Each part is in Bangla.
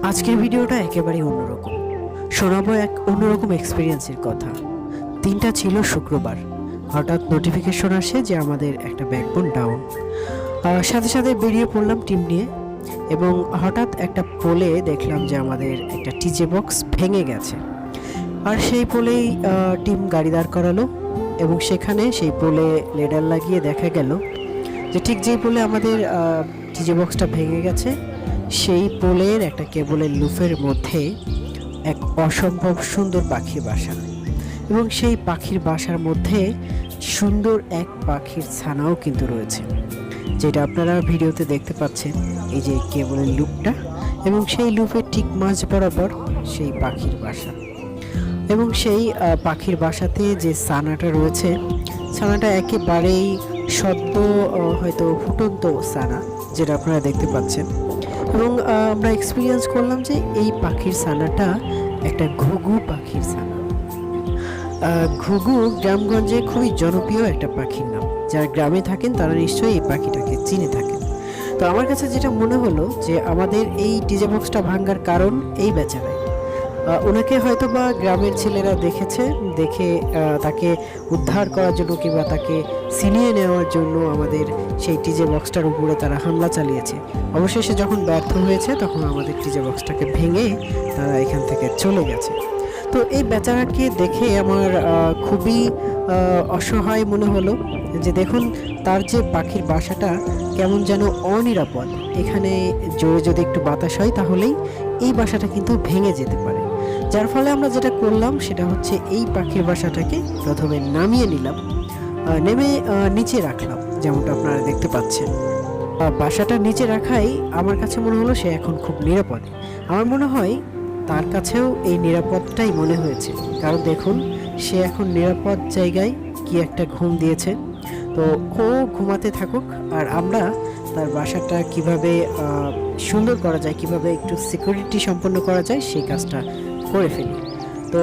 আজকের ভিডিওটা একেবারেই অন্যরকম। শোনাবো এক অন্যরকম এক্সপিরিয়েন্সের কথা। দিনটা ছিল শুক্রবার। হঠাৎ নোটিফিকেশন আসে যে আমাদের একটা ব্যাকবোন ডাউন। সাথে সাথে বেরিয়ে পড়লাম টিম নিয়ে, এবং হঠাৎ একটা পোলে দেখলাম যে আমাদের একটা টিজে বক্স ভেঙে গেছে। আর সেই পোলেই টিম গাড়ি দাঁড় করালো, এবং সেখানে সেই পোলে লেডার লাগিয়ে দেখা গেল যে ঠিক যেই পোলে আমাদের টিজে বক্সটা ভেঙে গেছে, সেই পোলের একটা কেবলের লুফের মধ্যে এক অসম্ভব সুন্দর পাখির বাসা, এবং সেই পাখির বাসার মধ্যে সুন্দর এক পাখির ছানাও কিন্তু রয়েছে, যেটা আপনারা ভিডিওতে দেখতে পাচ্ছেন। এই যে কেবলের লুপটা, এবং সেই লুপের ঠিক মাঝ বরাবর সেই পাখির বাসা, এবং সেই পাখির বাসাতে যে ছানাটা রয়েছে, ছানাটা একেবারেই সদ্য হয়তো ফুটন্ত ছানা, যেটা আপনারা দেখতে পাচ্ছেন। এবং আমরা এক্সপিরিয়েন্স করলাম যে এই পাখির ছানাটা একটা ঘুঘু পাখির ছানা। ঘুঘু গ্রামগঞ্জে খুবই জনপ্রিয় একটা পাখির নাম। যারা গ্রামে থাকেন তারা নিশ্চয়ই এই পাখিটাকে চিনে থাকেন। তো আমার কাছে যেটা মনে হলো যে আমাদের এই টিজে বক্সটা ভাঙার কারণ এই বেচারাই। ওনাকে হয়তো বা গ্রামের ছেলেরা দেখে তাকে উদ্ধার করার জন্য কিংবা তাকে ছিনিয়ে নেওয়ার জন্য আমাদের সেই টিজে বক্সটার উপরে তারা হামলা চালিয়েছে। অবশেষে যখন ব্যর্থ হয়েছে তখন আমাদের টিজে বক্সটাকে ভেঙে তারা এখান থেকে চলে গেছে। তো এই বেচারাকে দেখে আমার খুবই অসহায় মনে হলো, যে দেখুন তার যে পাখির বাসাটা কেমন যেন অনিরাপদ। এখানে জোরে যদি একটু বাতাস হয় তাহলেই এই বাসাটা কিন্তু ভেঙে যেতে পারে। যার ফলে আমরা যেটা করলাম সেটা হচ্ছে এই পাখির বাসাটাকে প্রথমে নামিয়ে নিলাম, নেমে নিচে রাখলাম, যেমনটা আপনারা দেখতে পাচ্ছেন। বাসাটা নিচে রাখাই আমার কাছে মনে হলো সে এখন খুব নিরাপদ। আমার মনে হয় তার কাছেও এই নিরাপদটাই মনে হয়েছে, কারণ দেখুন সে এখন নিরাপদ জায়গায় কি একটা ঘুম দিয়েছে। তো ও ঘুমাতে থাকুক, আর আমরা তার বাসাটা কিভাবে সুন্দর করা যায়, কিভাবে একটু সিকিউরিটি সম্পন্ন করা যায় সেই কাজটা করে ফেলি। তো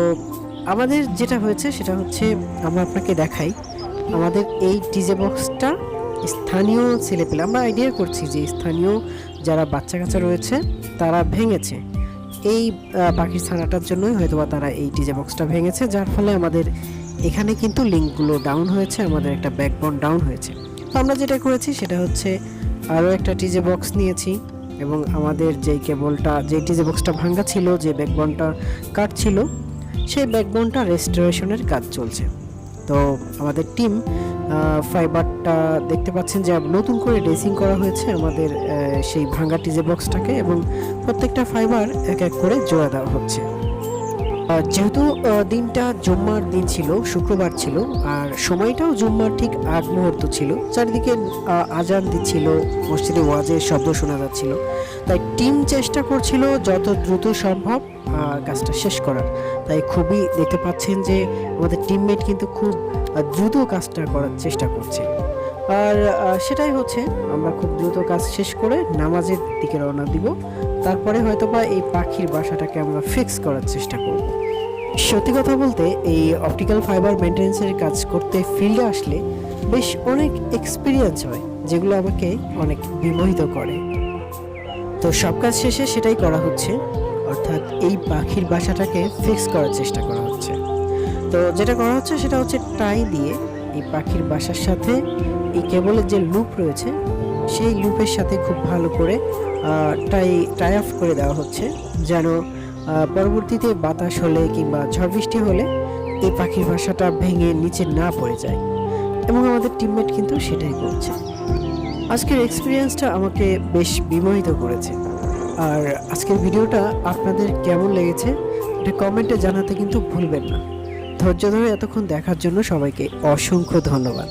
আমাদের যেটা হয়েছে সেটা হচ্ছে, আমরা আপনাকে দেখাই আমাদের এই টিজে বক্সটা স্থানীয় ছেলেপেলে, আমরা আইডিয়া করছি যে স্থানীয় যারা বাচ্চা কাচ্চা রয়েছে তারা ভেঙেছে। এই পাখির ছানাটার জন্যই হয়তোবা তারা এই টিজে বক্সটা ভেঙেছে, যার ফলে আমাদের এখানে কিন্তু লিঙ্কগুলো ডাউন হয়েছে, আমাদের একটা ব্যাকবোন ডাউন হয়েছে। তো আমরা যেটা করেছি সেটা হচ্ছে আরও একটা টিজে বক্স নিয়েছি, এবং আমাদের যেই কেবলটা, যে টিজে বক্সটা ভাঙা ছিল, যে ব্যাকবোনটা কাটছিল, সেই ব্যাকবোনটা রেস্টোরেশনের কাজ চলছে। তো আমাদের টিম ফাইবারটা দেখতে পাচ্ছেন যে নতুন করে ড্রেসিং করা হয়েছে আমাদের সেই ভাঙা টিজে বক্সটাকে, এবং প্রত্যেকটা ফাইবার এক এক করে জোড়া দেওয়া হচ্ছে। যেহেতু দিনটা জুম্মার দিন ছিল, শুক্রবার ছিল, আর সময়টাও জুম্মার ঠিক আগ মুহূর্ত ছিল, চারিদিকে আজান দিচ্ছিল, মসজিদে ওয়াজের শব্দ শোনা যাচ্ছিল, তাই টিম চেষ্টা করছিল যত দ্রুত সম্ভব কাজটা শেষ করার। তাই খুবই দেখতে পাচ্ছেন যে আমাদের টিমমেট কিন্তু খুব দ্রুত কাজটা করার চেষ্টা করছে, আর সেটাই হচ্ছে আমরা খুব দ্রুত কাজ শেষ করে নামাজের দিকে রওনা দিব। তারপরে হয়তোবা এই পাখির বাসাটাকে আমরা ফিক্স করার চেষ্টা করব। সত্যি কথা বলতে এই অপটিক্যাল ফাইবার মেনটেন্যান্সের কাজ করতে ফিল্ডে আসলে বেশ অনেক এক্সপিরিয়েন্স হয়, যেগুলো আমাকে অনেক বিমোহিত করে। তো সব কাজ শেষে সেটাই করা হচ্ছে, অর্থাৎ এই পাখির বাসাটাকে ফিক্স করার চেষ্টা করা হচ্ছে। তো যেটা করা হচ্ছে সেটা হচ্ছে টাই দিয়ে এই পাখির বাসার সাথে এই কেবলের যে লুপ রয়েছে সেই লুপের সাথে খুব ভালো করে টাই অফ করে দেওয়া হচ্ছে, যেন পরবর্তীতে বাতাস হলে কিংবা ঝড় বৃষ্টি হলে এই পাখির বাসাটা ভেঙে নিচে না পড়ে যায়। এবং আমাদের টিমমেট কিন্তু সেটাই করছে। আজকের এক্সপিরিয়েন্সটা আমাকে বেশ বিমোহিত করেছে। আর আজকের ভিডিওটা আপনাদের কেমন লেগেছে এটা কমেন্টে জানাতে কিন্তু ভুলবেন না। ধৈর্য ধরে এতক্ষণ দেখার জন্য সবাইকে অসংখ্য ধন্যবাদ।